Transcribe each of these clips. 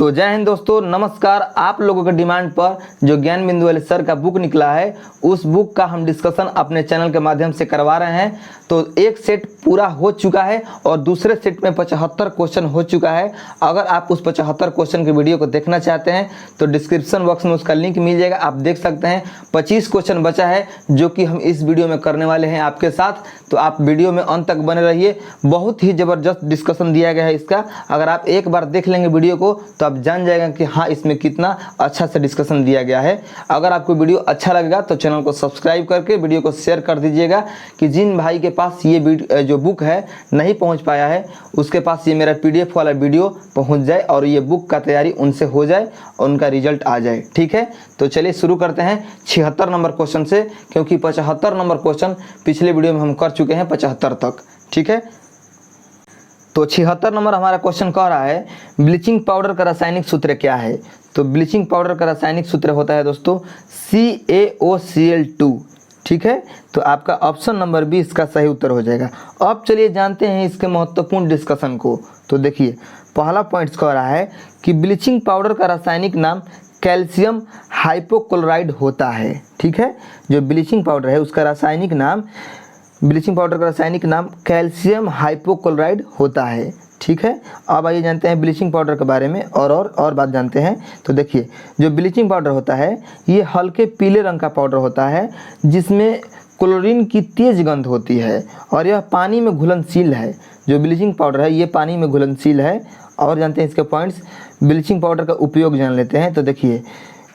तो जय हिंद दोस्तों, नमस्कार। आप लोगों के डिमांड पर जो ज्ञान बिंदु वाले सर का बुक निकला है, उस बुक का हम डिस्कशन अपने चैनल के माध्यम से करवा रहे हैं। तो एक सेट पूरा हो चुका है और दूसरे सेट में 75 क्वेश्चन हो चुका है। अगर आप उस 75 क्वेश्चन के वीडियो को देखना चाहते हैं तो डिस्क्रिप्शन बॉक्स में उसका लिंक मिल जाएगा, आप देख सकते हैं। 25 क्वेश्चन बचा है जो कि हम इस वीडियो में करने वाले हैं आपके साथ। तो आप वीडियो में अंत तक बने रहिए, बहुत ही ज़बरदस्त डिस्कशन दिया गया है इसका। अगर आप एक बार देख लेंगे वीडियो को तो आप जान जाएगा कि हाँ, इसमें कितना अच्छा से डिस्कशन दिया गया है। अगर आपको वीडियो अच्छा लगेगा तो चैनल को सब्सक्राइब करके वीडियो को शेयर कर दीजिएगा कि जिन भाई के पास ये जो बुक है नहीं पहुंच पाया है, उसके पास ये मेरा PDF वाला वीडियो पहुंच जाए और ये बुक का तैयारी उनसे हो जाए और उनका रिजल्ट आ जाए। ठीक है, तो चलिए शुरू करते हैं 76 नंबर क्वेश्चन से, क्योंकि 75 नंबर क्वेश्चन पिछले वीडियो में हम कर चुके हैं 75 तक। ठीक है, तो 76 नंबर हमारा क्वेश्चन कह रहा है ब्लीचिंग पाउडर का रासायनिक सूत्र क्या है। तो ब्लीचिंग पाउडर का रासायनिक सूत्र होता है दोस्तों CaOCl2। ठीक है, तो आपका ऑप्शन नंबर बी इसका सही उत्तर हो जाएगा। अब चलिए जानते हैं इसके महत्वपूर्ण डिस्कशन को। तो देखिए, पहला पॉइंट कह रहा है कि ब्लीचिंग पाउडर का रासायनिक नाम कैल्शियम हाइपोक्लोराइड होता है। ठीक है, जो ब्लीचिंग पाउडर है उसका रासायनिक नाम, ब्लीचिंग पाउडर का रासायनिक नाम कैल्शियम हाइपोक्लोराइड होता है। ठीक है, अब आइए जानते हैं ब्लीचिंग पाउडर के बारे में और बात जानते हैं। तो देखिए, जो ब्लीचिंग पाउडर होता है ये हल्के पीले रंग का पाउडर होता है जिसमें क्लोरीन की तेज गंध होती है और यह पानी में घुलनशील है। जो ब्लीचिंग पाउडर है ये पानी में घुलनशील है। और जानते हैं इसके पॉइंट्स। ब्लीचिंग पाउडर का उपयोग जान लेते हैं। तो देखिए,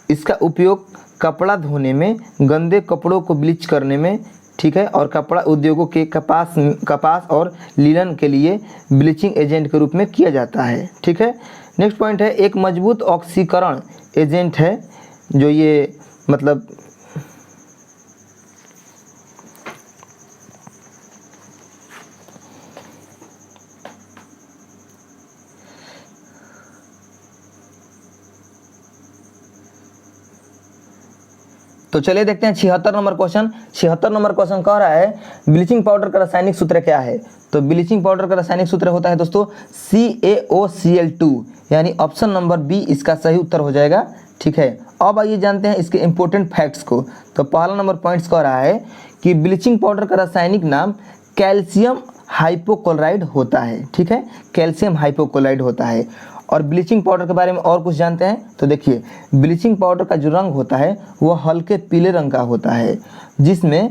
इसका उपयोग कपड़ा धोने में, गंदे कपड़ों को ब्लीच करने में, ठीक है, और कपड़ा उद्योगों के कपास और लिनन के लिए ब्लीचिंग एजेंट के रूप में किया जाता है। ठीक है, नेक्स्ट पॉइंट है एक मजबूत ऑक्सीकरण एजेंट है। जो ये मतलब तो चलिए देखते हैं 76 नंबर क्वेश्चन। 76 नंबर क्वेश्चन कह रहा है ब्लीचिंग पाउडर का रासायनिक सूत्र क्या है। तो ब्लीचिंग पाउडर का रासायनिक सूत्र होता है दोस्तों CaOCl2, यानी ऑप्शन नंबर बी इसका सही उत्तर हो जाएगा। ठीक है, अब आइए जानते हैं इसके इंपॉर्टेंट फैक्ट्स को। तो पहला नंबर पॉइंट्स कह रहा है कि ब्लीचिंग पाउडर का रासायनिक नाम कैल्शियम हाइपोक्लोराइड होता है। ठीक है, कैल्शियम हाइपोक्लोराइड होता है। और ब्लीचिंग पाउडर के बारे में और कुछ जानते हैं। तो देखिए, ब्लीचिंग पाउडर का जो रंग होता है वह हल्के पीले रंग का होता है जिसमें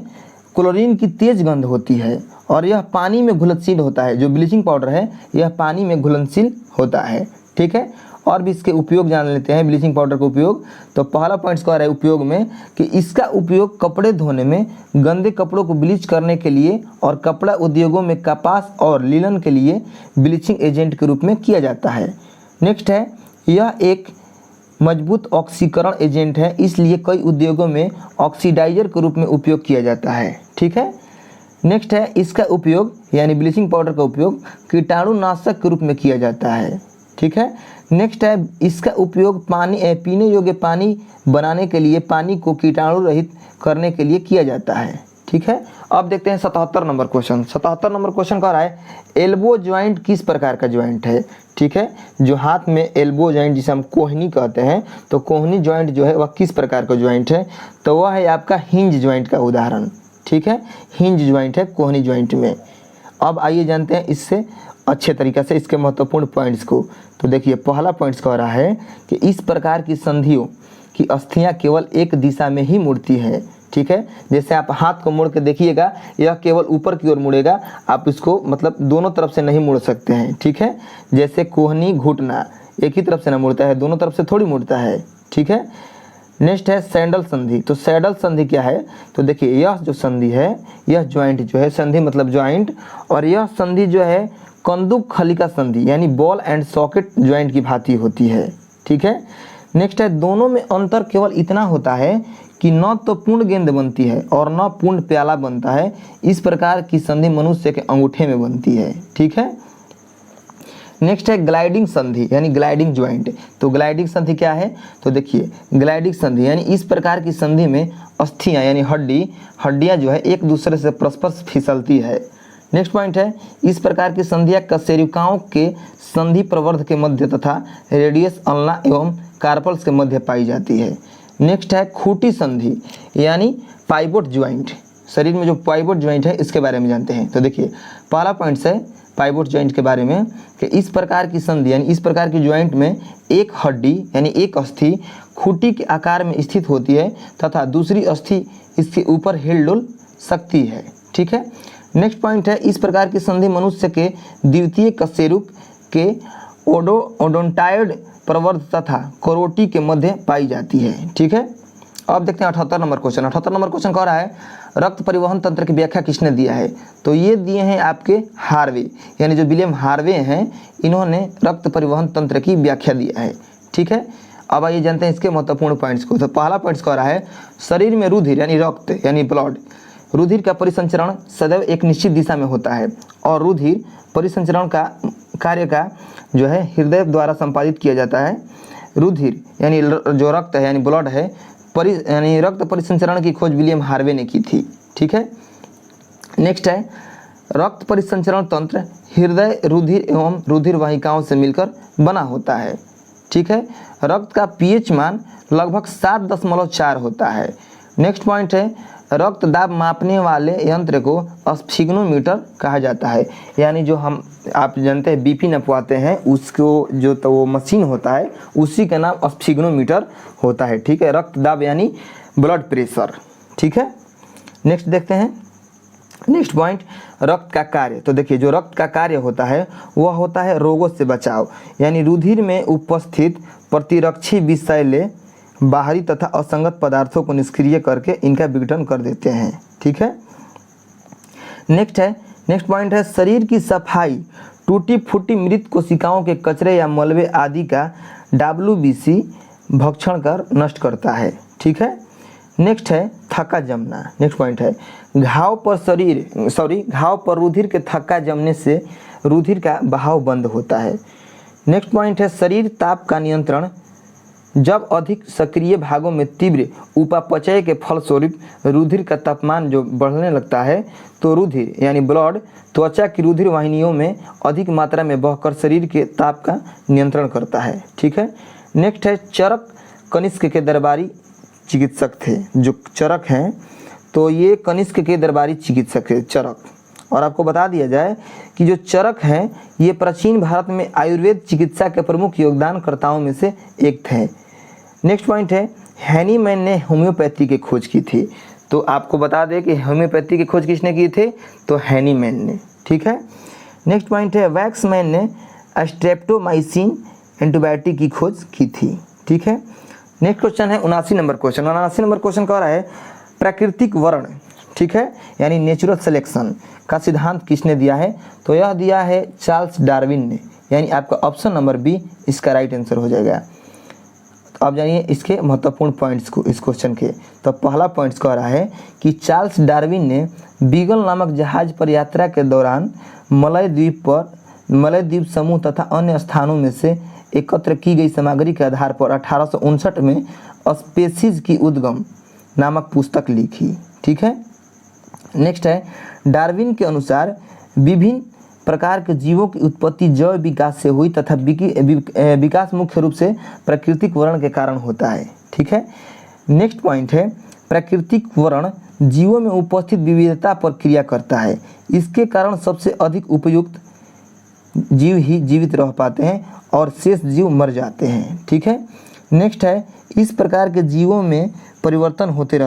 क्लोरीन की तेज गंध होती है और यह पानी में घुलनशील होता है। जो ब्लीचिंग पाउडर है यह पानी में घुलनशील होता है। ठीक है, और भी इसके उपयोग जान लेते हैं ब्लीचिंग पाउडर का उपयोग। तो पहला पॉइंट कह रहा है उपयोग में कि इसका उपयोग कपड़े धोने में, गंदे कपड़ों को ब्लीच करने के लिए और कपड़ा उद्योगों में कपास और लिनन के लिए ब्लीचिंग एजेंट के रूप में किया जाता है। नेक्स्ट है यह एक मजबूत ऑक्सीकरण एजेंट है, इसलिए कई उद्योगों में ऑक्सीडाइजर के रूप में उपयोग किया जाता है। ठीक है, नेक्स्ट है इसका उपयोग यानी ब्लीचिंग पाउडर का उपयोग कीटाणुनाशक के रूप में किया जाता है। ठीक है, नेक्स्ट है इसका उपयोग पीने योग्य पानी बनाने के लिए, पानी को कीटाणु रहित करने के लिए किया जाता है। ठीक है, अब देखते हैं 77 नंबर क्वेश्चन। 77 नंबर क्वेश्चन कह रहा है एल्बो ज्वाइंट किस प्रकार का ज्वाइंट है। ठीक है, जो हाथ में एल्बो ज्वाइंट जिसे हम कोहनी कहते हैं, तो कोहनी ज्वाइंट जो है वह किस प्रकार का ज्वाइंट है। तो वह है आपका हिंज ज्वाइंट का उदाहरण। ठीक है, हिंज ज्वाइंट है कोहनी ज्वाइंट में। अब आइए जानते हैं इससे अच्छे तरीक़े से इसके महत्वपूर्ण पॉइंट्स को। तो देखिए, पहला पॉइंट्स कह रहा है कि इस प्रकार की संधियों की अस्थियां केवल एक दिशा में ही मुड़ती है। ठीक है, जैसे आप हाथ को मोड़ के देखिएगा, यह केवल ऊपर की ओर मुड़ेगा, आप इसको मतलब दोनों तरफ से नहीं मुड़ सकते हैं। ठीक है, जैसे कोहनी घुटना एक ही तरफ से ना मुड़ता है, दोनों तरफ से थोड़ी मुड़ता है। ठीक है, नेक्स्ट है सैडल संधि। तो सैडल संधि क्या है। तो देखिए, यह जो संधि है, यह ज्वाइंट जो है, संधि मतलब ज्वाइंट, और यह संधि जो है कंदुक खलिका संधि यानी बॉल एंड सॉकेट ज्वाइंट की भांति होती है। ठीक है, नेक्स्ट है दोनों में अंतर केवल इतना होता है कि न तो पूर्ण गेंद बनती है और न पूर्ण प्याला बनता है। इस प्रकार की संधि मनुष्य के अंगूठे में बनती है। ठीक है, नेक्स्ट है ग्लाइडिंग संधि यानी ग्लाइडिंग ज्वाइंट। तो ग्लाइडिंग संधि क्या है। तो देखिए, ग्लाइडिंग संधि यानी इस प्रकार की संधि में अस्थियां यानी हड्डियां जो है एक दूसरे से परस्पर फिसलती है। नेक्स्ट पॉइंट है, इस प्रकार की संधियाँ कशेरुकाओं के संधि प्रवर्ध के मध्य तथा रेडियस अल्ना एवं कार्पल्स के मध्य पाई जाती है। नेक्स्ट है खूटी संधि यानी पाइवोट ज्वाइंट। शरीर में जो पाइवोट ज्वाइंट है इसके बारे में जानते हैं। तो देखिए पहला पॉइंट है पाइवोट ज्वाइंट के बारे में कि इस प्रकार की संधि यानी इस प्रकार की ज्वाइंट में एक हड्डी यानी एक अस्थि खूटी के आकार में स्थित होती है तथा दूसरी अस्थि इसके ऊपर हिल डुल सकती है। ठीक है। नेक्स्ट पॉइंट है, इस प्रकार की संधि मनुष्य के द्वितीय कशेरुक के ओडोंटाइड प्रवर्ध तथा करोटी के मध्य पाई जाती है। ठीक है। अब देखते हैं 78 नंबर क्वेश्चन। 78 नंबर क्वेश्चन कह रहा है रक्त परिवहन तंत्र की व्याख्या किसने दिया है? तो ये दिए हैं आपके हार्वे यानी जो विलियम हार्वे हैं, इन्होंने रक्त परिवहन तंत्र की व्याख्या दिया है। ठीक है। अब आइए जानते हैं इसके महत्वपूर्ण पॉइंट्स को। तो पहला पॉइंट्स कह रहा है शरीर में रुधिर यानी रक्त यानी ब्लड, रुधिर का परिसंचरण सदैव एक निश्चित दिशा में होता है और रुधिर परिसंचरण का कार्य का जो है हृदय द्वारा संपादित किया जाता है। रुधिर यानी जो रक्त है यानी ब्लड है यानी रक्त परिसंचरण की खोज विलियम हार्वे ने की थी। ठीक है। नेक्स्ट है रक्त परिसंचरण तंत्र हृदय रुधिर एवं रुधिर वाहिकाओं से मिलकर बना होता है। ठीक है। रक्त का पीएच मान लगभग 7.4 होता है। नेक्स्ट पॉइंट है रक्त दाब मापने वाले यंत्र को स्फिग्नोमीटर कहा जाता है यानी जो हम आप जानते हैं बीपी नपवाते हैं उसको जो तो वो मशीन होता है उसी का नाम स्फिग्नोमीटर होता है। ठीक है। रक्त दाब यानी ब्लड प्रेशर। ठीक है। नेक्स्ट देखते हैं नेक्स्ट पॉइंट रक्त का कार्य। तो देखिए जो रक्त का कार्य होता है वह होता है रोगों से बचाव यानी रुधिर में उपस्थित प्रतिरक्षी विषैले बाहरी तथा असंगत पदार्थों को निष्क्रिय करके इनका विघटन कर देते हैं। ठीक है। नेक्स्ट पॉइंट है शरीर की सफाई टूटी फूटी मृत कोशिकाओं के कचरे या मलबे आदि का WBC भक्षण कर नष्ट करता है। ठीक है। नेक्स्ट है थक्का जमना। नेक्स्ट पॉइंट है घाव पर रुधिर के थक्का जमने से रुधिर का बहाव बंद होता है। नेक्स्ट पॉइंट है शरीर ताप का नियंत्रण जब अधिक सक्रिय भागों में तीव्र उपापचय के फलस्वरूप रुधिर का तापमान जो बढ़ने लगता है तो रुधिर यानी ब्लड त्वचा की रुधिर वाहिनियों में अधिक मात्रा में बहकर शरीर के ताप का नियंत्रण करता है। ठीक है। नेक्स्ट है चरक कनिष्क के दरबारी चिकित्सक थे। जो चरक हैं तो ये कनिष्क के दरबारी चिकित्सक थे चरक। और आपको बता दिया जाए कि जो चरक हैं ये प्राचीन भारत में आयुर्वेद चिकित्सा के प्रमुख योगदानकर्ताओं में से एक थे। नेक्स्ट पॉइंट है हैनीमैन ने होम्योपैथी की खोज की थी। तो आपको बता दें कि होम्योपैथी की खोज किसने की थी? तो हैनीमैन ने। ठीक है। नेक्स्ट पॉइंट है वैक्समैन ने स्ट्रेप्टोमाइसिन एंटीबायोटिक की खोज की थी। ठीक है। नेक्स्ट क्वेश्चन है 79 नंबर क्वेश्चन। 79 नंबर क्वेश्चन कह रहा है प्राकृतिक वर्ण। ठीक है। यानी नेचुरल सिलेक्शन का सिद्धांत किसने दिया है? तो यह दिया है चार्ल्स डार्विन ने यानी आपका ऑप्शन नंबर बी इसका राइट आंसर हो जाएगा। तो आप जानिए इसके महत्वपूर्ण पॉइंट्स को इस क्वेश्चन के। तो पहला पॉइंट्स कह रहा है कि चार्ल्स डार्विन ने बीगल नामक जहाज पर यात्रा के दौरान मलय द्वीप समूह तथा अन्य स्थानों में से एकत्र की गई सामग्री के आधार पर 1859 में स्पेसीज की उद्गम नामक पुस्तक लिखी। ठीक है। नेक्स्ट है डार्विन के अनुसार विभिन्न प्रकार के जीवों की उत्पत्ति जैव विकास से हुई तथा विकास मुख्य रूप से प्राकृतिक वर्ण के कारण होता है। ठीक है। नेक्स्ट पॉइंट है प्राकृतिक वर्ण जीवों में उपस्थित विविधता पर क्रिया करता है। इसके कारण सबसे अधिक उपयुक्त जीव ही जीवित रह पाते हैं और शेष जीव मर जाते हैं। ठीक है। नेक्स्ट है इस प्रकार के जीवों में परिवर्तन होते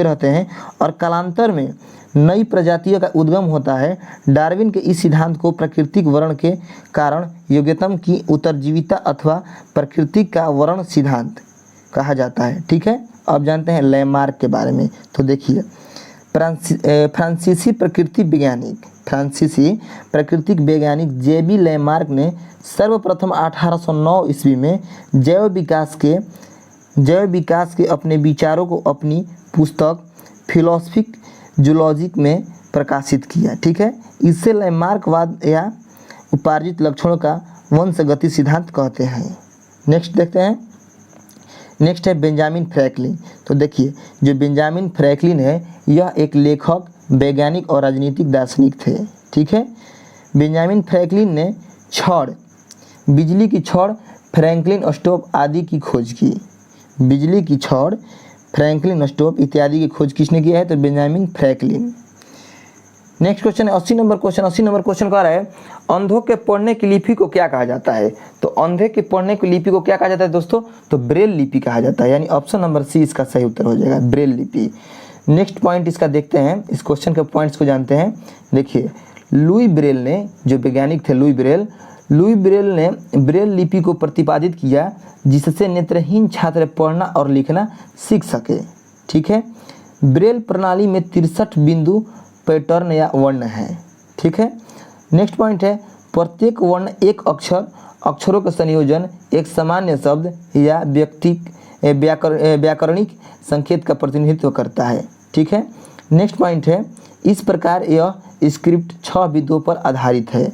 रहते हैं और कालांतर में नई प्रजातियों का उद्गम होता है। डार्विन के इस सिद्धांत को प्राकृतिक वर्ण के कारण योग्यतम की उत्तरजीविता अथवा प्राकृतिक का वर्ण सिद्धांत कहा जाता है। ठीक है। अब जानते हैं लैमार्क के बारे में। तो देखिए फ्रांसीसी प्राकृतिक वैज्ञानिक जेबी लैमार्क ने सर्वप्रथम 1809 ईस्वी में जैव विकास के अपने विचारों को अपनी पुस्तक फिलोसफिक जूलॉजिक में प्रकाशित किया। ठीक है। इससे लैमार्कवाद या उपार्जित लक्षणों का वंशगति सिद्धांत कहते हैं। नेक्स्ट देखते हैं। नेक्स्ट है बेंजामिन फ्रैंकलिन। तो देखिए जो बेंजामिन फ्रैंकलिन है यह एक लेखक वैज्ञानिक और राजनीतिक दार्शनिक थे। ठीक है, बेंजामिन फ्रैंकलिन ने छड़, बिजली की छड़, फ्रैंकलिन स्टोव आदि की खोज की। बिजली की छड़, फ्रैंकलिन स्टोव इत्यादि की खोज किसने किया है? तो बेंजामिन फ्रैंकलिन। नेक्स्ट क्वेश्चन है 80 नंबर क्वेश्चन। 80 नंबर क्वेश्चन कह रहा है अंधों के पढ़ने की लिपि को क्या कहा जाता है? तो अंधे के पढ़ने की लिपि को क्या कहा जाता है दोस्तों? तो ब्रेल लिपि कहा जाता है, यानी ऑप्शन नंबर सी इसका सही उत्तर हो जाएगा, ब्रेल लिपि। नेक्स्ट पॉइंट इसका देखते हैं, इस क्वेश्चन के पॉइंट्स को जानते हैं। देखिए, लुई ब्रेल ने, जो वैज्ञानिक थे लुई ब्रेल ने ब्रेल लिपि को प्रतिपादित किया जिससे नेत्रहीन छात्र पढ़ना और लिखना सीख सके। ठीक है, ब्रेल प्रणाली में 63 बिंदु पैटर्न या वर्ण है। ठीक है, नेक्स्ट पॉइंट है प्रत्येक वर्ण एक अक्षरों का संयोजन एक सामान्य शब्द या व्याकरणिक संकेत का प्रतिनिधित्व करता है। ठीक है, नेक्स्ट पॉइंट है इस प्रकार यह स्क्रिप्ट 6 बिंदुओं पर आधारित है।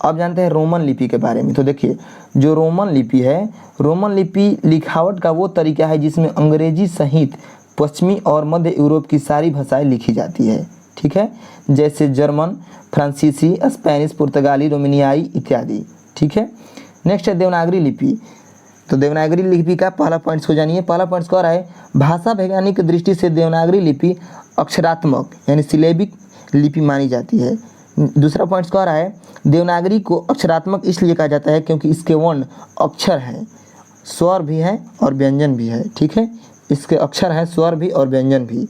अब जानते हैं रोमन लिपि के बारे में। तो देखिए, जो रोमन लिपि है, रोमन लिपि लिखावट का वो तरीका है जिसमें अंग्रेजी सहित पश्चिमी और मध्य यूरोप की सारी भाषाएं लिखी जाती है। ठीक है, जैसे जर्मन, फ्रांसीसी, स्पेनिश, पुर्तगाली, रोमानियाई इत्यादि। ठीक है, नेक्स्ट है देवनागरी लिपि। तो देवनागरी लिपि का पहला पॉइंट्स को जानिए। पहला पॉइंट्स कह रहा है भाषा वैज्ञानिक दृष्टि से देवनागरी लिपि अक्षरात्मक यानी सिलेबिक लिपि मानी जाती है। दूसरा पॉइंट्स कह रहा है देवनागरी को अक्षरात्मक इसलिए कहा जाता है क्योंकि इसके वर्ण अक्षर हैं, स्वर भी हैं और व्यंजन भी है। ठीक है, इसके अक्षर हैं, स्वर भी और व्यंजन भी।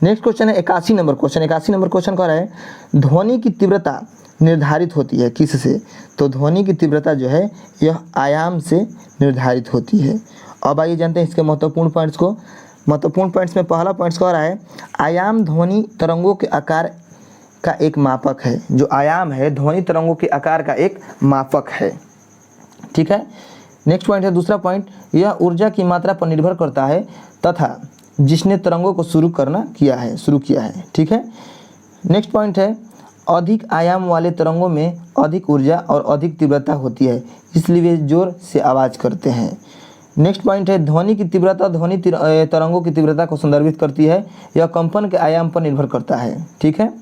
नेक्स्ट क्वेश्चन है 81 नंबर क्वेश्चन। 81 नंबर क्वेश्चन कह रहा है ध्वनि की तीव्रता निर्धारित होती है किससे? तो ध्वनि की तीव्रता जो है यह आयाम से निर्धारित होती है। अब आइए जानते हैं इसके महत्वपूर्ण पॉइंट्स को। महत्वपूर्ण पॉइंट्स में पहला पॉइंट्स कह रहा है आयाम ध्वनि तरंगों के आकार का एक मापक है। जो आयाम है ध्वनि तरंगों के आकार का एक मापक है। ठीक है, नेक्स्ट पॉइंट है दूसरा पॉइंट, यह ऊर्जा की मात्रा पर निर्भर करता है तथा जिसने तरंगों को शुरू किया है। ठीक है, नेक्स्ट पॉइंट है अधिक आयाम वाले तरंगों में अधिक ऊर्जा और अधिक तीव्रता होती है, इसलिए वे जोर से आवाज़ करते हैं। नेक्स्ट पॉइंट है ध्वनि की तीव्रता ध्वनि तरंगों की तीव्रता को संदर्भित करती है, यह कंपन के आयाम पर निर्भर करता है। ठीक है,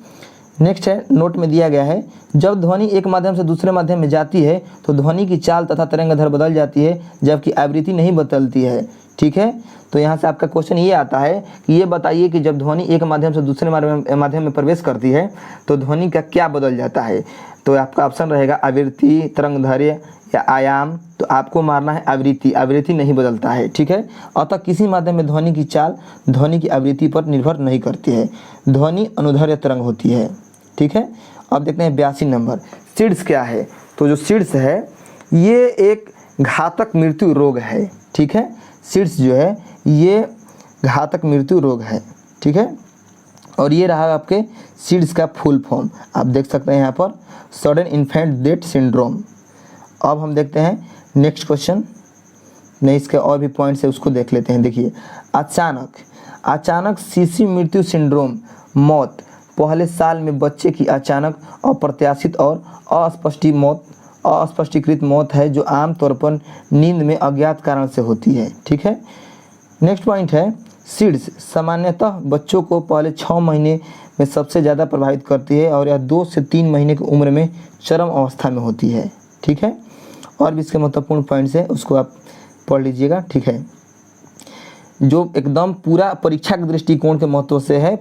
नेक्स्ट है नोट में दिया गया है जब ध्वनि एक माध्यम से दूसरे माध्यम में जाती है तो ध्वनि की चाल तथा तरंगदैर्घ्य बदल जाती है जबकि आवृत्ति नहीं बदलती है। ठीक है, तो यहाँ से आपका क्वेश्चन ये आता है कि ये बताइए कि जब ध्वनि एक माध्यम से दूसरे माध्यम में प्रवेश करती है तो ध्वनि का क्या बदल जाता है? तो आपका ऑप्शन रहेगा आवृत्ति, तरंगदैर्घ्य या आयाम। तो आपको मारना है आवृत्ति, आवृत्ति नहीं बदलता है। ठीक है, अतः किसी माध्यम में ध्वनि की चाल ध्वनि की आवृत्ति पर निर्भर नहीं करती है, ध्वनि अनुदैर्घ्य तरंग होती है। ठीक है, अब देखते हैं 82 नंबर सीड्स क्या है। तो जो सीड्स है ये एक घातक मृत्यु रोग है। ठीक है, सीड्स जो है ये घातक मृत्यु रोग है। ठीक है, और ये रहा आपके सीड्स का फुल फॉर्म, आप देख सकते हैं यहाँ पर सडन इन्फेंट डेथ सिंड्रोम। अब हम देखते हैं नेक्स्ट क्वेश्चन, नहीं इसके और भी पॉइंट्स है उसको देख लेते हैं। देखिए, अचानक शिशु मृत्यु सिंड्रोम, मौत, पहले साल में बच्चे की अचानक अप्रत्याशित और अस्पष्टीकृत मौत है जो आमतौर पर नींद में अज्ञात कारण से होती है। ठीक है, नेक्स्ट पॉइंट है सीड्स सामान्यतः बच्चों को पहले 6 महीने में सबसे ज़्यादा प्रभावित करती है और यह 2 से 3 महीने की उम्र में चरम अवस्था में होती है। ठीक है, और भी इसके महत्वपूर्ण पॉइंट्स है उसको आप पढ़ लीजिएगा। ठीक है, जो एकदम पूरा परीक्षा के दृष्टिकोण के महत्व से है,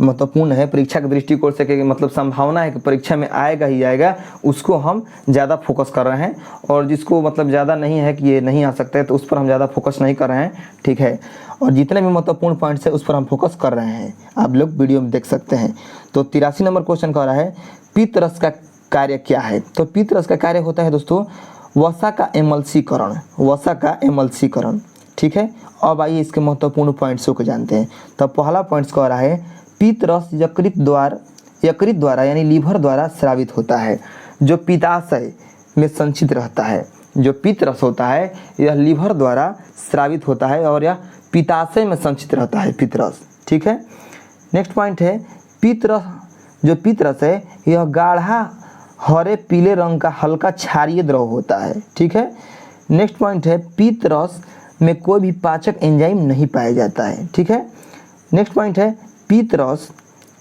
महत्वपूर्ण है परीक्षा के दृष्टिकोण से, कि मतलब संभावना है कि परीक्षा में आएगा ही आएगा, उसको हम ज़्यादा फोकस कर रहे हैं। और जिसको मतलब ज़्यादा नहीं है कि ये नहीं आ सकता है तो उस पर हम ज़्यादा फोकस नहीं कर रहे हैं। ठीक है, और जितने भी महत्वपूर्ण पॉइंट्स है उस पर हम फोकस कर रहे हैं, आप लोग वीडियो में देख सकते हैं। तो 83 नंबर क्वेश्चन कह रहा है पित्त का कार्य क्या है? तो पित्त का कार्य होता है दोस्तों वसा का एमल्सीकरण। ठीक है, अब आइए इसके महत्वपूर्ण पॉइंट्सों को जानते हैं। तो पहला पॉइंट्स कह रहा है पित्त रस यकृत द्वारा यानी लीवर द्वारा स्रावित होता है, जो पित्ताशय में संचित रहता है। जो पित्त रस होता है यह लीवर द्वारा स्रावित होता है और यह पित्ताशय में संचित रहता है पित्त रस। ठीक है, नेक्स्ट पॉइंट है पित्त रस है यह गाढ़ा हरे पीले रंग का हल्का क्षारीय द्रव होता है। ठीक है, नेक्स्ट पॉइंट है पित्त रस में कोई भी पाचक एंजाइम नहीं पाया जाता है। ठीक है, नेक्स्ट पॉइंट है पित्त रस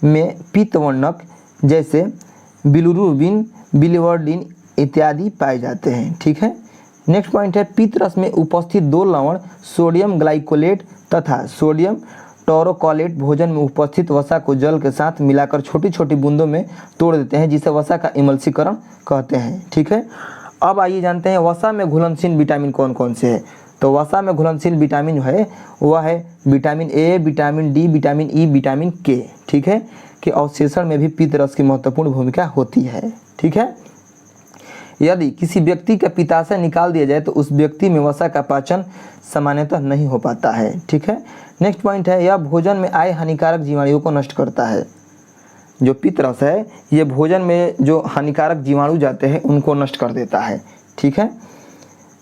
में पित्तवर्णक जैसे बिलिरुबिन, बिलिवर्डिन इत्यादि पाए जाते हैं। ठीक है। नेक्स्ट पॉइंट है पित्त रस में उपस्थित 2 लवण सोडियम ग्लाइकोलेट तथा सोडियम टोरोकोलेट भोजन में उपस्थित वसा को जल के साथ मिलाकर छोटी छोटी बूंदों में तोड़ देते हैं, जिसे वसा का इमल्सीकरण कहते हैं। ठीक है। अब आइए जानते हैं वसा में घुलनशील विटामिन कौन कौन से हैं। तो वसा में घुलनशील विटामिन जो है वह है vitamin A, vitamin D, vitamin E, vitamin के। ठीक है। कि अवशेषण में भी पित्त रस की महत्वपूर्ण भूमिका होती है। ठीक है। यदि किसी व्यक्ति का पित्ताशय निकाल दिया जाए तो उस व्यक्ति में वसा का पाचन सामान्यतः नहीं हो पाता है। ठीक है। नेक्स्ट पॉइंट है यह भोजन में आए हानिकारक जीवाणुओं को नष्ट करता है। जो पित्त रस है ये भोजन में जो हानिकारक जीवाणु जाते हैं उनको नष्ट कर देता है। ठीक है।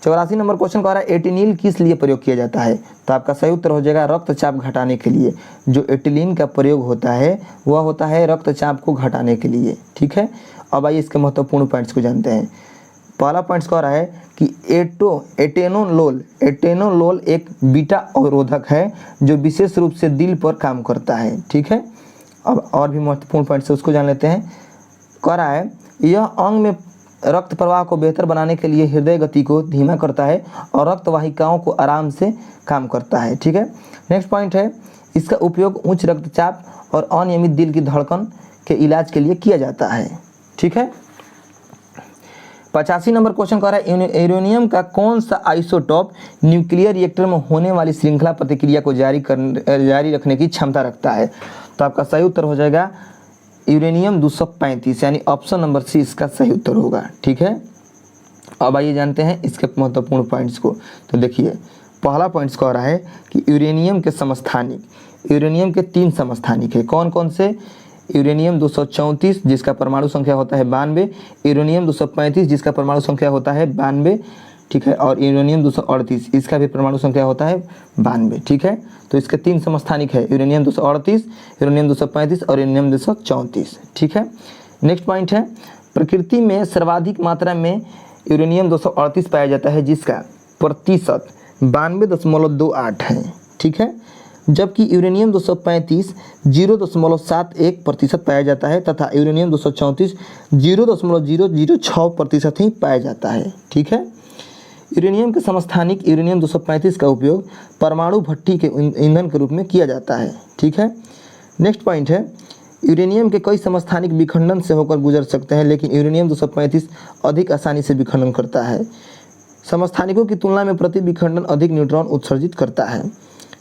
84 नंबर क्वेश्चन कह रहा है एटिनिल किस लिए प्रयोग किया जाता है। तो आपका सही उत्तर हो जाएगा रक्तचाप घटाने के लिए। जो एटिलिन का प्रयोग होता है वह होता है रक्तचाप को घटाने के लिए। ठीक है। अब आइए इसके महत्वपूर्ण पॉइंट्स को जानते हैं। पहला पॉइंट्स कह रहा है कि एटेनोलोल एक बीटा अवरोधक है जो विशेष रूप से दिल पर काम करता है। ठीक है। अब और भी महत्वपूर्ण पॉइंट्स है उसको जान लेते हैं। कह रहा है यह अंग में रक्त प्रवाह को बेहतर बनाने के लिए हृदय गति को धीमा करता है और रक्त वाहिकाओं को आराम से काम करता है। ठीक है। नेक्स्ट पॉइंट है इसका उपयोग उच्च रक्तचाप और अनियमित दिल की धड़कन के इलाज के लिए किया जाता है। ठीक है। 85 नंबर क्वेश्चन कह रहा है यूरेनियम का कौन सा आइसोटॉप न्यूक्लियर रिएक्टर में होने वाली श्रृंखला प्रतिक्रिया को जारी रखने की क्षमता रखता है। तो आपका सही उत्तर हो जाएगा यूरेनियम 235 यानी ऑप्शन नंबर सी इसका सही उत्तर होगा। ठीक है। अब आइए जानते हैं इसके महत्वपूर्ण पॉइंट्स को। तो देखिए पहला पॉइंट्स कह रहा है कि यूरेनियम के समस्थानिक। यूरेनियम के 3 समस्थानिक है। कौन कौन से। यूरेनियम 234 जिसका परमाणु संख्या होता है 92, यूरेनियम 235 जिसका परमाणु संख्या होता है 92। ठीक है। और यूरेनियम 238 इसका भी परमाणु संख्या होता है 92। ठीक है। तो इसके 3 समस्थानिक है यूरेनियम 238, यूरेनियम 235 और यूरेनियम 234। ठीक है। नेक्स्ट पॉइंट है प्रकृति में सर्वाधिक मात्रा में यूरेनियम 238 पाया जाता है जिसका प्रतिशत 92.28 है। ठीक है। जबकि यूरेनियम 235 0.71% पाया जाता है तथा यूरेनियम 234 0.006% ही पाया जाता है। ठीक है। यूरेनियम के समस्थानिक यूरेनियम 235 का उपयोग परमाणु भट्टी के ईंधन के रूप में किया जाता है। ठीक है। नेक्स्ट पॉइंट है यूरेनियम के कई समस्थानिक विखंडन से होकर गुजर सकते हैं लेकिन यूरेनियम 235 अधिक आसानी से विखंडन करता है। समस्थानिकों की तुलना में प्रति विखंडन अधिक न्यूट्रॉन उत्सर्जित करता है।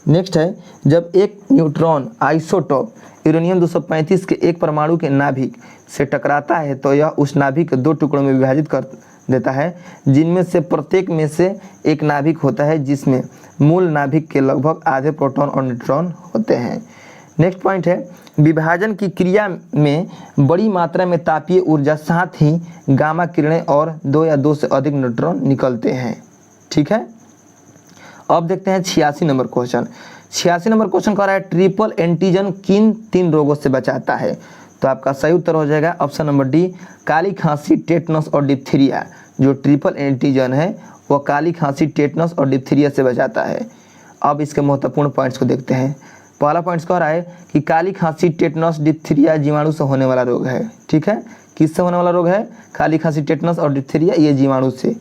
नेक्स्ट है जब एक न्यूट्रॉन आइसोटॉप यूरेनियम 235 के एक परमाणु के नाभिक से टकराता है तो यह उस नाभिक को 2 टुकड़ों में विभाजित कर देता है जिनमें से प्रत्येक में से एक नाभिक होता है जिसमें मूल नाभिक के लगभग आधे प्रोटॉन और न्यूट्रॉन होते हैं। नेक्स्ट पॉइंट है विभाजन की क्रिया में बड़ी मात्रा में तापीय ऊर्जा साथ ही गामा किरणें और 2 या 2 से अधिक न्यूट्रॉन निकलते हैं। ठीक है। अब देखते हैं 86 नंबर क्वेश्चन। 86 नंबर क्वेश्चन कह रहा है ट्रिपल एंटीजन किन 3 रोगों से बचाता है। तो आपका सही उत्तर हो जाएगा ऑप्शन नंबर डी काली खांसी, टेटनस और डिप्थीरिया। जो ट्रिपल एंटीजन है वह काली खांसी, टेटनस और डिप्थीरिया से बचाता है। अब इसके महत्वपूर्ण पॉइंट्स को देखते हैं। पहला पॉइंट्स कह रहा है कि काली खांसी, टेटनस, डिप्थीरिया जीवाणु से होने वाला रोग है। ठीक है। किससे होने वाला रोग है। काली खांसी, टेटनस और डिप्थीरिया ये जीवाणु से।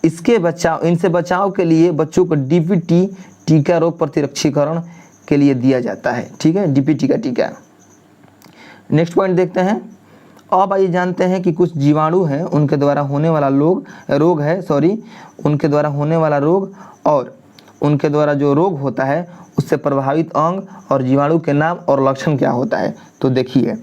इनसे बचाव के लिए बच्चों को डीपीटी टीका रोग प्रतिरक्षीकरण के लिए दिया जाता है। ठीक है। डीपीटी का टीका। नेक्स्ट पॉइंट देखते हैं। अब आइए जानते हैं कि कुछ जीवाणु हैं उनके द्वारा होने वाला उनके द्वारा होने वाला रोग और उनके द्वारा जो रोग होता है उससे प्रभावित अंग और जीवाणु के नाम और लक्षण क्या होता है। तो देखिए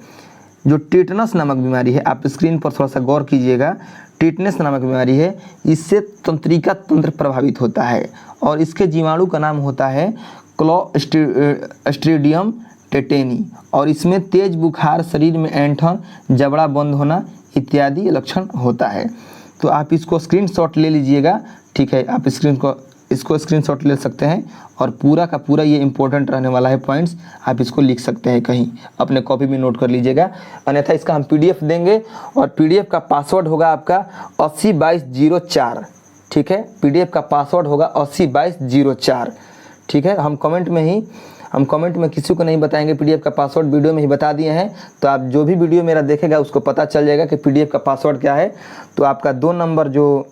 जो टेटनस नामक बीमारी है आप स्क्रीन पर थोड़ा सा गौर कीजिएगा। टेटनस नामक बीमारी है इससे तंत्रिका तंत्र प्रभावित होता है और इसके जीवाणु का नाम होता है क्लोस्ट्रीडियम टेटेनी और इसमें तेज बुखार, शरीर में ऐंठन, जबड़ा बंद होना इत्यादि लक्षण होता है। तो आप इसको स्क्रीनशॉट ले लीजिएगा। ठीक है। आप इसको स्क्रीनशॉट ले सकते हैं और पूरा का पूरा ये इंपॉर्टेंट रहने वाला है पॉइंट्स। आप इसको लिख सकते हैं कहीं अपने कॉपी में नोट कर लीजिएगा। अन्यथा इसका हम पीडीएफ देंगे और पीडीएफ का पासवर्ड होगा आपका 802204। ठीक है। पीडीएफ का पासवर्ड होगा 802204। ठीक है। हम कमेंट में ही हम कमेंट में किसी को नहीं बताएंगे, पीडीएफ का पासवर्ड वीडियो में ही बता दिए हैं। तो आप जो भी वीडियो मेरा देखेगा उसको पता चल जाएगा कि पीडीएफ का पासवर्ड क्या है। तो आपका 2 नंबर जो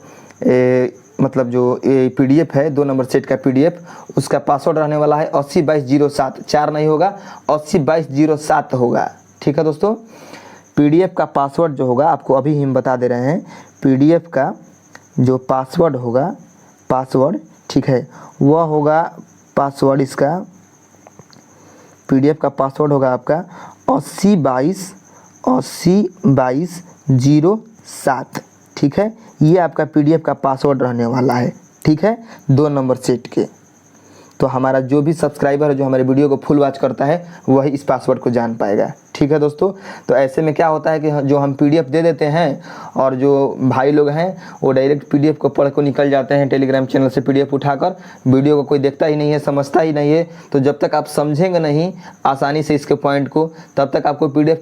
मतलब जो ये पीडीएफ है, 2 नंबर सेट का पीडीएफ, उसका पासवर्ड रहने वाला है 802207, 4 नहीं होगा, 802207 होगा। ठीक है दोस्तों, पीडीएफ का पासवर्ड जो होगा आपको अभी हम बता दे रहे हैं। पीडीएफ का जो पासवर्ड होगा, पासवर्ड ठीक है, वह होगा पासवर्ड इसका, पीडीएफ का पासवर्ड होगा आपका 802207। ठीक है, ये आपका पीडीएफ का पासवर्ड रहने वाला है। ठीक है, 2 नंबर सेट के। तो हमारा जो भी सब्सक्राइबर है, जो हमारे वीडियो को फुल वॉच करता है, वही इस पासवर्ड को जान पाएगा। ठीक है दोस्तों, तो ऐसे में क्या होता है कि जो हम पीडीएफ दे देते हैं और जो भाई लोग हैं वो डायरेक्ट पीडीएफ को पढ़ को निकल जाते हैं टेलीग्राम चैनल से पीडीएफ उठाकर। वीडियो को कोई देखता ही नहीं है, समझता ही नहीं है। तो जब तक आप समझेंगे नहीं आसानी से इसके पॉइंट को, तब तक आपको पीडीएफ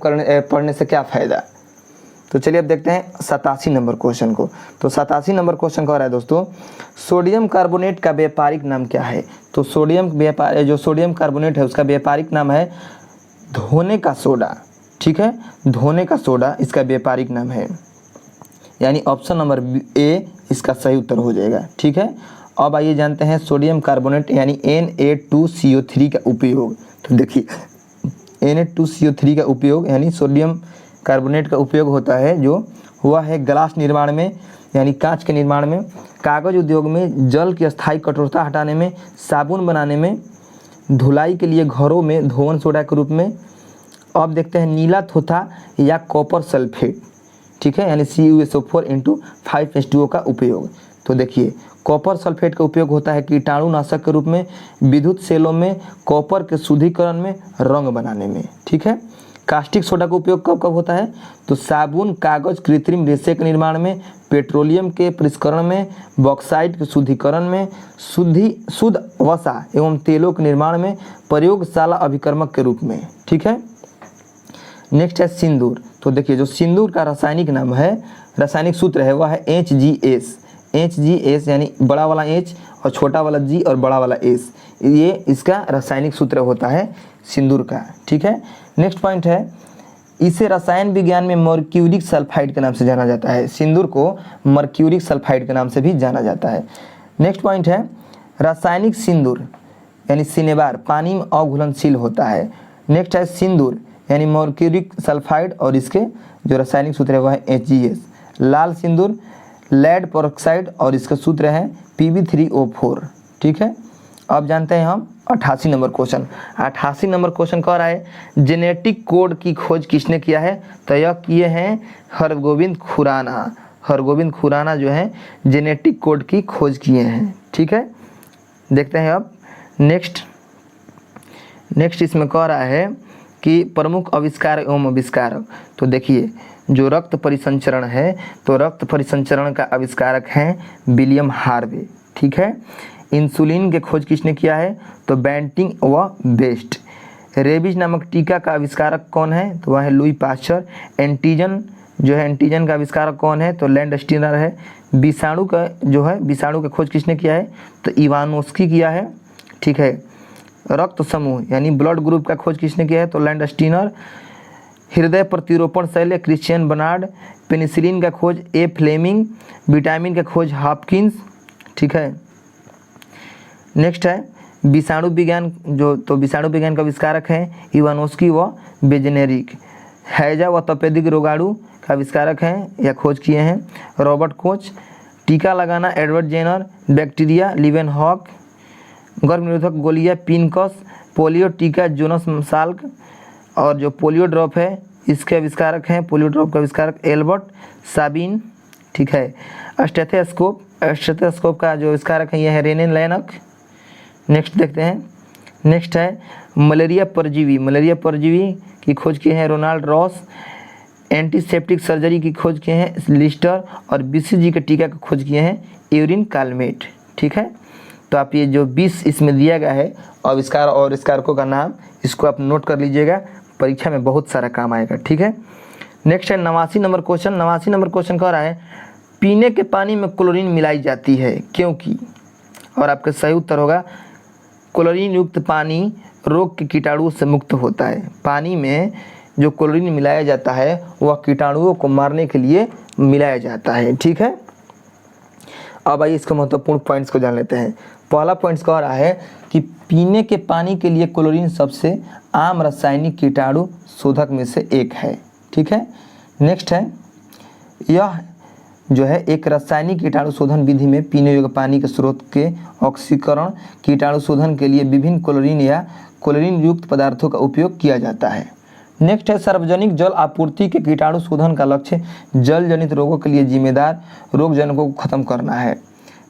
पढ़ने से क्या फ़ायदा। तो चलिए अब देखते हैं 87 नंबर क्वेश्चन को। तो 87 नंबर क्वेश्चन कह रहा है दोस्तों, सोडियम कार्बोनेट का व्यापारिक नाम क्या है। तो जो सोडियम कार्बोनेट है उसका व्यापारिक नाम है धोने का सोडा। ठीक है, धोने का सोडा इसका व्यापारिक नाम है, यानी ऑप्शन नंबर ए इसका सही उत्तर हो जाएगा। ठीक है, अब आइए जानते हैं सोडियम कार्बोनेट यानी Na2CO3 का उपयोग। तो देखिए Na2CO3 का उपयोग यानी सोडियम कार्बोनेट का उपयोग होता है जो वह है ग्लास निर्माण में यानी कांच के निर्माण में, कागज़ उद्योग में, जल की अस्थायी कठोरता हटाने में, साबुन बनाने में, धुलाई के लिए घरों में धोवन सोडा के रूप में। अब देखते हैं नीला थोथा या कॉपर सल्फेट। ठीक है, यानी CuSO4 × 5H2O का उपयोग। तो देखिए कॉपर सल्फेट का उपयोग होता है कीटाणुनाशक के रूप में, विद्युत सेलों में, कॉपर के शुद्धिकरण में, रंग बनाने में। ठीक है, कास्टिक सोडा का उपयोग कब कब होता है। तो साबुन, कागज, कृत्रिम रेशे के निर्माण में, पेट्रोलियम के परिष्करण में, बॉक्साइट के शुद्धिकरण में, शुद्ध वसा एवं तेलों के निर्माण में, प्रयोगशाला अभिकर्मक के रूप में। ठीक है, नेक्स्ट है सिंदूर। तो देखिए जो सिंदूर का रासायनिक नाम है, रासायनिक सूत्र है वह है HGS यानी बड़ा वाला H और छोटा वाला G और बड़ा वाला S, ये इसका रासायनिक सूत्र होता है सिंदूर का। ठीक है, नेक्स्ट पॉइंट है, इसे रसायन विज्ञान में मर्क्यूरिक सल्फाइड के नाम से जाना जाता है। सिंदूर को मर्क्यूरिक सल्फाइड के नाम से भी जाना जाता है। नेक्स्ट पॉइंट है, रासायनिक सिंदूर यानी सिनेबार पानी में अघुलनशील होता है। नेक्स्ट है सिंदूर यानी मर्क्यूरिक सल्फाइड और इसके जो रासायनिक सूत्र है वह है HGS। लाल सिंदूर लेड पेरोक्साइड और इसका सूत्र है Pb3O4। ठीक है, अब जानते हैं हम 88 नंबर क्वेश्चन। 88 नंबर क्वेश्चन कह रहा है जेनेटिक कोड की खोज किसने किया है। तो यह किए हैं हरगोविंद खुराना। हरगोविंद खुराना जो है जेनेटिक कोड की खोज किए हैं। ठीक है, देखते हैं अब नेक्स्ट इसमें कह रहा है कि प्रमुख आविष्कार एवं आविष्कारक। तो देखिए जो रक्त परिसंचरण है, तो रक्त परिसंचरण का आविष्कारक हैं विलियम हार्वे। ठीक है, इंसुलिन के खोज किसने किया है। तो बेंटिंग व बेस्ट। रेबीज नामक टीका का आविष्कारक कौन है। तो वह है लुई पास्चर। एंटीजन जो है, एंटीजन का आविष्कारक कौन है। तो लैंडस्टीनर है। विषाणु का जो है, विषाणु का खोज किसने किया है। तो इवानोस्की किया है। ठीक है, रक्त समूह यानी ब्लड ग्रुप का खोज किसने किया है। तो लैंडस्टीनर। हृदय प्रतिरोपण शैल्य क्रिश्चियन बर्नार्ड। पेनिसिलिन का खोज ए फ्लेमिंग। विटामिन का खोज हॉपकिंस। ठीक है, नेक्स्ट है विषाणु विज्ञान तो विषाणु विज्ञान का आविष्कारक है इवानोस्की व बेजेनेरिक। हैजा व तपेदिक रोगाणु का आविष्कारक हैं या खोज किए हैं रॉबर्ट कोच। टीका लगाना एडवर्ड जेनर। Bacteria Leeuwenhoek. गर्भ निरोधक गोलियां पिनकस। पोलियो टीका जोनस साल्क। और जो पोलियो ड्रॉप है इसके आविष्कारक हैं, पोलियो ड्रॉप का आविष्कारक एल्बर्ट साबिन। ठीक है, स्टेथोस्कोप का जो आविष्कारक है यह है रेने लैनक। नेक्स्ट देखते हैं, नेक्स्ट है मलेरिया परजीवी की खोज किए हैं रोनाल्ड रॉस। एंटीसेप्टिक सर्जरी की खोज किए हैं लिस्टर। और BCG के टीका का खोज किए हैं यूरिन कालमेट। ठीक है, तो आप ये जो 20 इसमें दिया गया है आविष्कार और आविष्कारकों का नाम, इसको आप नोट कर लीजिएगा, परीक्षा में बहुत सारा काम आएगा। ठीक है, नेक्स्ट है 89 नंबर क्वेश्चन। 89 नंबर क्वेश्चन कह रहा है पीने के पानी में क्लोरीन मिलाई जाती है क्योंकि। और आपका सही उत्तर होगा क्लोरीन युक्त पानी रोग के कीटाणुओं से मुक्त होता है। पानी में जो क्लोरीन मिलाया जाता है वह कीटाणुओं को मारने के लिए मिलाया जाता है। ठीक है, अब आइए इसके महत्वपूर्ण पॉइंट्स को जान लेते हैं। पहला पॉइंट्स कह रहा है कि पीने के पानी के लिए क्लोरीन सबसे आम रासायनिक कीटाणु शोधक में से एक है। ठीक है, नेक्स्ट है, यह जो है एक रासायनिक कीटाणु शोधन विधि में पीने योग्य पानी के स्रोत के ऑक्सीकरण कीटाणु शोधन के लिए विभिन्न क्लोरीन या क्लोरीन युक्त पदार्थों का उपयोग किया जाता है। नेक्स्ट है, सार्वजनिक जल आपूर्ति के कीटाणु शोधन का लक्ष्य जल जनित रोगों के लिए जिम्मेदार रोगजनकों को खत्म करना है।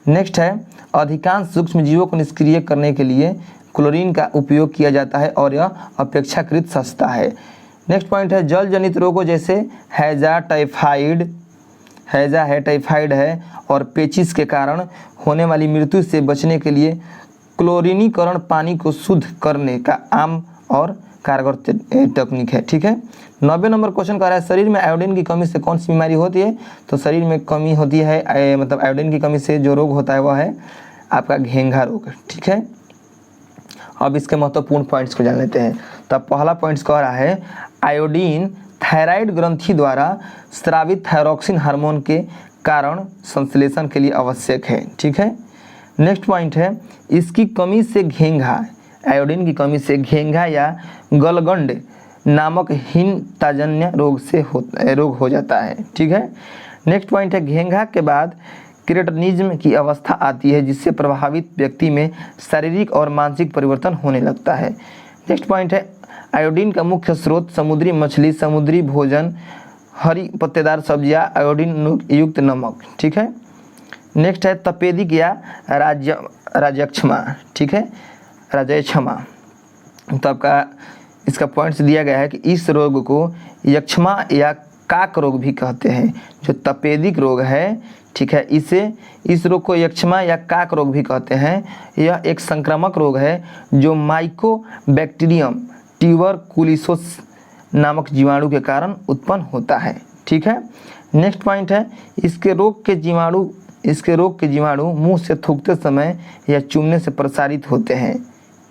नेक्स्ट है, अधिकांश सूक्ष्म जीवों को निष्क्रिय करने के लिए क्लोरीन का उपयोग किया जाता है और यह अपेक्षाकृत सस्ता है। नेक्स्ट पॉइंट है, जल जनित रोगों जैसे हैजा है, टाइफाइड है और पेचिस के कारण होने वाली मृत्यु से बचने के लिए क्लोरीनीकरण पानी को शुद्ध करने का आम और कारगर तकनीक है। ठीक है, 90 नंबर क्वेश्चन कर रहा है, शरीर में आयोडीन की कमी से कौन सी बीमारी होती है? तो शरीर में कमी होती है मतलब आयोडीन की कमी से जो रोग होता है वह है आपका घेंघा रोग। ठीक है, अब इसके महत्वपूर्ण पॉइंट्स को जान लेते हैं। तो अब पहला पॉइंट्स कह रहा है, आयोडीन थायराइड ग्रंथि द्वारा स्रावित थायरोक्सिन हार्मोन के कारण संश्लेषण के लिए आवश्यक है। ठीक है, नेक्स्ट पॉइंट है, इसकी कमी से घेंघा, आयोडीन की कमी से घेंघा या गलगंड नामक हीनताजन्य रोग हो जाता है। ठीक है, नेक्स्ट पॉइंट है, घेंघा के बाद क्रेटनिज्म की अवस्था आती है जिससे प्रभावित व्यक्ति में शारीरिक और मानसिक परिवर्तन होने लगता है। नेक्स्ट पॉइंट है, आयोडीन का मुख्य स्रोत समुद्री मछली, समुद्री भोजन, हरी पत्तेदार सब्जियां, आयोडीन युक्त नमक। ठीक है, नेक्स्ट है, तपेदिक या राजयक्षमा। ठीक है, राजयक्षमा, तो आपका इसका पॉइंट्स दिया गया है कि इस रोग को यक्षमा या काक रोग भी कहते हैं। जो तपेदिक रोग है, ठीक है, इस रोग को यक्षमा या काक रोग भी कहते हैं। यह एक संक्रामक रोग है जो माइकोबैक्टीरियम ट्यूबरकुलोसिस नामक जीवाणु के कारण उत्पन्न होता है। ठीक है, नेक्स्ट पॉइंट है, इसके रोग के जीवाणु मुंह से थूकते समय या चूमने से प्रसारित होते हैं।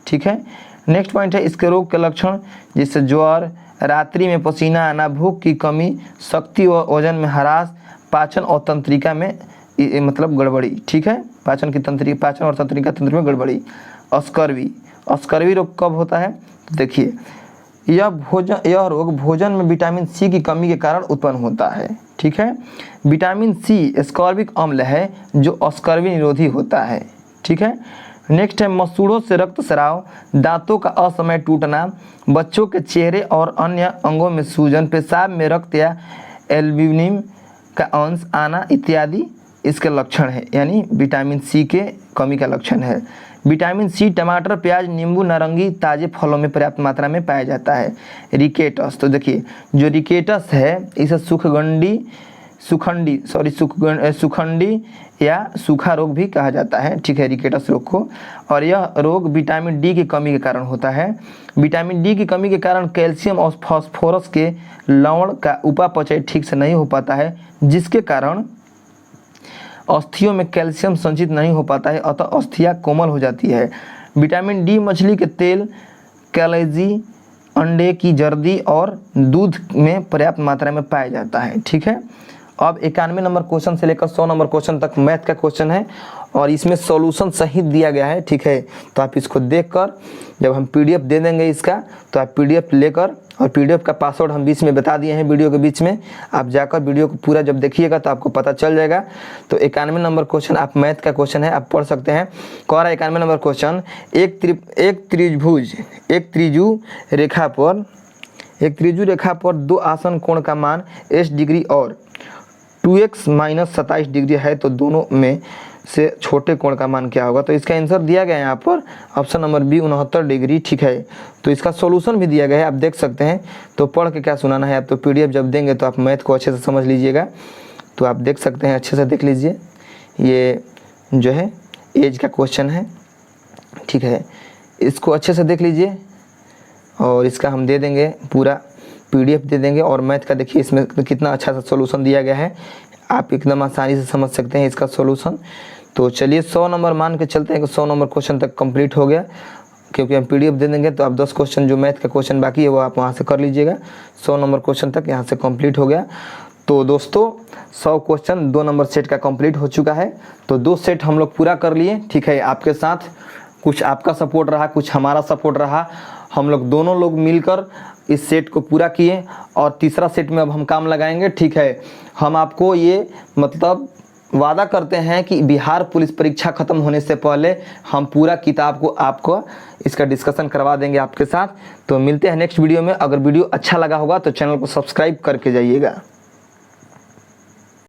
ठीक है, नेक्स्ट पॉइंट है, इसके रोग के लक्षण जैसे ज्वर, रात्रि में पसीना आना, भूख की कमी, शक्ति व वजन में ह्रास, पाचन और तंत्रिका में मतलब गड़बड़ी। ठीक है, पाचन और तंत्रिका तंत्र में गड़बड़ी। अस्कर्वी रोग कब होता है? तो देखिए, यह रोग भोजन में विटामिन सी की कमी के कारण उत्पन्न होता है। ठीक है, विटामिन सी एस्कॉर्बिक अम्ल है जो अस्कर्वी निरोधी होता है। ठीक है, नेक्स्ट है, मसूड़ों से रक्तस्राव, दांतों का असमय टूटना, बच्चों के चेहरे और अन्य अंगों में सूजन, पेशाब में रक्त या एल्ब्यूमिन का अंश आना इत्यादि इसके लक्षण है, यानी विटामिन सी के कमी का लक्षण है। विटामिन सी टमाटर, प्याज, नींबू, नारंगी, ताजे फलों में पर्याप्त मात्रा में पाया जाता है। रिकेटस, तो देखिए जो रिकेटस है इसे सुखंडी या सूखा रोग भी कहा जाता है। ठीक है, रिकेटस रोग को, और यह रोग विटामिन डी की कमी के कारण होता है। विटामिन डी की कमी के कारण कैल्शियम और फास्फोरस के लवण का उपापचय ठीक से नहीं हो पाता है, जिसके कारण अस्थियों में कैल्शियम संचित नहीं हो पाता है, अतः अस्थियां कोमल हो जाती है। विटामिन डी मछली के तेल, कलेजी, अंडे की जर्दी और दूध में पर्याप्त मात्रा में पाया जाता है। ठीक है, अब 91 नंबर क्वेश्चन से लेकर 100 नंबर क्वेश्चन तक मैथ का क्वेश्चन है और इसमें सॉल्यूशन सहित दिया गया है। ठीक है, तो आप इसको देखकर जब हम पीडीएफ दे देंगे इसका, तो आप पीडीएफ लेकर, और पीडीएफ का पासवर्ड हम बीच में बता दिए हैं वीडियो के बीच में, आप जाकर वीडियो को पूरा जब देखिएगा तो आपको पता चल जाएगा। तो 91 नंबर क्वेश्चन आप मैथ का क्वेश्चन है, आप पढ़ सकते हैं। कह रहा है 91 नंबर क्वेश्चन, एक त्रिभुज रेखा पर दो आसन कोण का मान 80 डिग्री और 2x - 27 डिग्री है, तो दोनों में से छोटे कोण का मान क्या होगा? तो इसका आंसर दिया गया है यहाँ पर ऑप्शन नंबर बी 69 डिग्री। ठीक है, तो इसका सॉल्यूशन भी दिया गया है, आप देख सकते हैं। तो पढ़ के क्या सुनाना है, आप तो पीडीएफ जब देंगे तो आप मैथ को अच्छे से समझ लीजिएगा। तो आप देख सकते हैं, अच्छे से देख लीजिए, ये जो है एज का क्वेश्चन है। ठीक है, इसको अच्छे से देख लीजिए और इसका हम दे देंगे पूरा पीडीएफ दे देंगे। और मैथ का देखिए इसमें कितना अच्छा सा सॉल्यूशन दिया गया है, आप एकदम आसानी से समझ सकते हैं इसका सॉल्यूशन। तो चलिए 100 नंबर मान के चलते हैं कि 100 नंबर क्वेश्चन तक कंप्लीट हो गया। क्योंकि हम PDF दे देंगे तो आप 10 क्वेश्चन जो मैथ का क्वेश्चन बाकी है वो आप वहाँ से कर लीजिएगा। 100 नंबर क्वेश्चन तक यहाँ से कंप्लीट हो गया। तो दोस्तों 100 क्वेश्चन 2 नंबर सेट का कंप्लीट हो चुका है। तो 2 सेट हम लोग पूरा कर लिए, ठीक है। आपके साथ कुछ आपका सपोर्ट रहा, कुछ हमारा सपोर्ट रहा, हम लोग दोनों लोग मिलकर इस सेट को पूरा किए और तीसरा सेट में अब हम काम लगाएंगे, ठीक है। हम आपको ये मतलब वादा करते हैं कि बिहार पुलिस परीक्षा ख़त्म होने से पहले हम पूरा किताब को आपको इसका डिस्कशन करवा देंगे आपके साथ। तो मिलते हैं नेक्स्ट वीडियो में। अगर वीडियो अच्छा लगा होगा तो चैनल को सब्सक्राइब करके जाइएगा।